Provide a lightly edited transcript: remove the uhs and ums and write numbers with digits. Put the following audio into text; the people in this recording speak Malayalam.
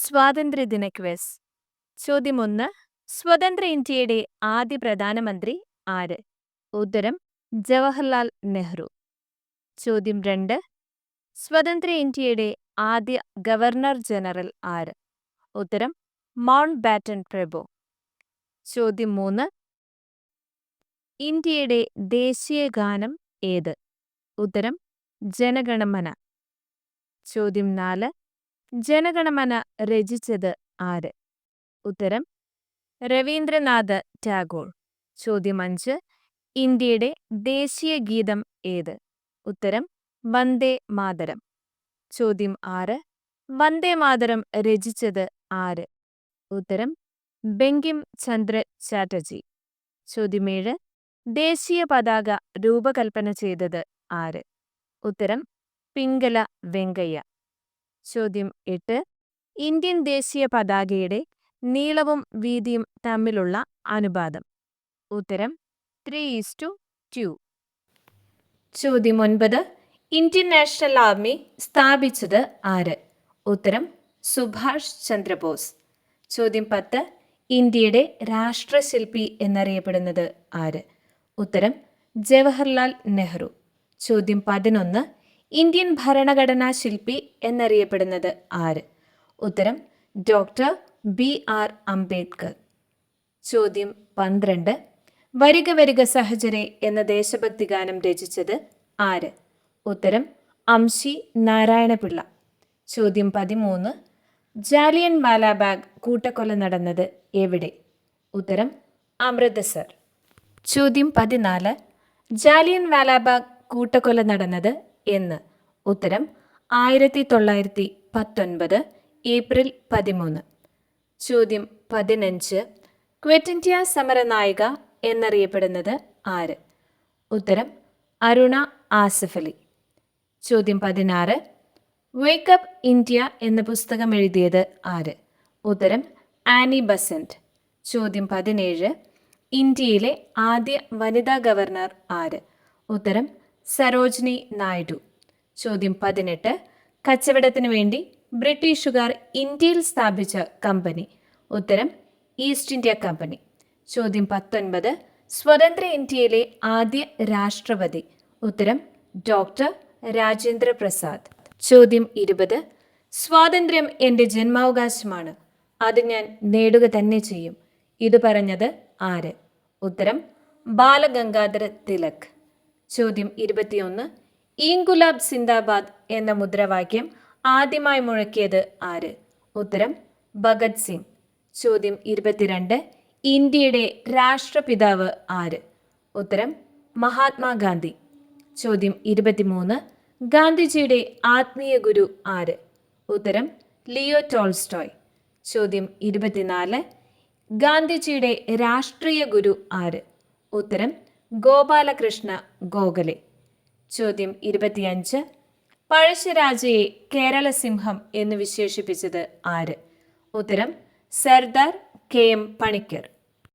സ്വാതന്ത്ര്യദിന ക്വിസ്. ചോദ്യം 1. സ്വതന്ത്ര ഇന്ത്യയുടെ ആദ്യ പ്രധാനമന്ത്രി ആര്? ഉത്തരം ജവഹർലാൽ നെഹ്റു. ചോദ്യം 2. സ്വതന്ത്ര ഇന്ത്യയുടെ ആദ്യ ഗവർണർ ജനറൽ ആര്? ഉത്തരം മൗണ്ട് ബാറ്റൻ പ്രഭു. ചോദ്യം 3. ഇന്ത്യയുടെ ദേശീയ ഗാനം ഏത്? ഉത്തരം ജനഗണമന. ചോദ്യം 4. ജനഗണമന രചിച്ചത് ആര്? ഉത്തരം രവീന്ദ്രനാഥ ടാഗോർ. ചോദ്യം 5. ഇന്ത്യയുടെ ദേശീയ ഗീതം ഏത്? ഉത്തരം വന്ദേ മാതരം. ചോദ്യം 6. വന്ദേ മാതരം രചിച്ചത് ആര്? ഉത്തരം ബങ്കിം ചന്ദ്ര ചാറ്റർജി. ചോദ്യം 7. ദേശീയ പതാക രൂപകൽപ്പന ചെയ്തത് ആര്? ഉത്തരം പിംഗല വെങ്കയ്യ. ചോദ്യം 8. ഇന്ത്യൻ ദേശീയ പതാകയുടെ നീളവും വീതിയും തമ്മിലുള്ള അനുപാതം? ഉത്തരം 3:2. ചോദ്യം 9. ഇന്ത്യൻ നാഷണൽ ആർമി സ്ഥാപിച്ചത് ആര്? ഉത്തരം സുഭാഷ് ചന്ദ്രബോസ്. ചോദ്യം 10. ഇന്ത്യയുടെ രാഷ്ട്രശില്പി എന്നറിയപ്പെടുന്നത് ആര്? ഉത്തരം ജവഹർലാൽ നെഹ്റു. ചോദ്യം 11. ഇന്ത്യൻ ഭരണഘടനാ ശില്പി എന്നറിയപ്പെടുന്നത് ആര്? ഉത്തരം ഡോക്ടർ BR അംബേദ്കർ. ചോദ്യം 12. വരിക വരിക സഹചരെ എന്ന ദേശഭക്തി ഗാനം രചിച്ചത് ആര്? ഉത്തരം അംശി നാരായണപിള്ള. ചോദ്യം 13. ജാലിയൻ വാലാബാഗ് കൂട്ടക്കൊല നടന്നത് എവിടെ? ഉത്തരം അമൃതസർ. ചോദ്യം 14. ജാലിയൻ വാലാബാഗ് കൂട്ടക്കൊല നടന്നത് എന്ന്? ഉത്തരം 1919 ഏപ്രിൽ 13. ചോദ്യം 15. ക്വിറ്റ് ഇന്ത്യ സമരനായിക എന്നറിയപ്പെടുന്നത് ആര്? ഉത്തരം അരുണ ആസിഫ് അലി. ചോദ്യം 16. വേക്കപ്പ് ഇന്ത്യ എന്ന പുസ്തകം എഴുതിയത് ആര്? ഉത്തരം ആനി ബസന്റ്. ചോദ്യം 17. ഇന്ത്യയിലെ ആദ്യ വനിതാ ഗവർണർ ആര്? ഉത്തരം സരോജിനി നായിഡു. ചോദ്യം 18. കച്ചവടത്തിനു വേണ്ടി ബ്രിട്ടീഷുകാർ ഇന്ത്യയിൽ സ്ഥാപിച്ച കമ്പനി? ഉത്തരം ഈസ്റ്റ് ഇന്ത്യ കമ്പനി. ചോദ്യം 19. സ്വതന്ത്ര ഇന്ത്യയിലെ ആദ്യ രാഷ്ട്രപതി? ഉത്തരം ഡോക്ടർ രാജേന്ദ്ര പ്രസാദ്. ചോദ്യം 20. സ്വാതന്ത്ര്യം എൻ്റെ ജന്മാവകാശമാണ്, അത് ഞാൻ നേടുക തന്നെ ചെയ്യും, ഇത് പറഞ്ഞത് ആര്? ഉത്തരം ബാലഗംഗാധര തിലക്. ചോദ്യം 21. ഇൻകുലാബ് സിന്ദാബാദ് എന്ന മുദ്രാവാക്യം ആദ്യമായി മുഴക്കിയത് ആര്? ഉത്തരം ഭഗത് സിംഗ്. ചോദ്യം 22. ഇന്ത്യയുടെ രാഷ്ട്രപിതാവ് ആര്? ഉത്തരം മഹാത്മാഗാന്ധി. ചോദ്യം 23. ഗാന്ധിജിയുടെ ആത്മീയ ഗുരു ആര്? ഉത്തരം ലിയോ ടോൾസ്റ്റോയ്. ചോദ്യം 24. ഗാന്ധിജിയുടെ രാഷ്ട്രീയ ഗുരു ആര്? ഉത്തരം ഗോപാലകൃഷ്ണ ഗോഖലെ. ചോദ്യം 25. പഴശ്ശിരാജയെ കേരള സിംഹം എന്ന് വിശേഷിപ്പിച്ചത് ആര്? ഉത്തരം സർദാർ KM പണിക്കർ.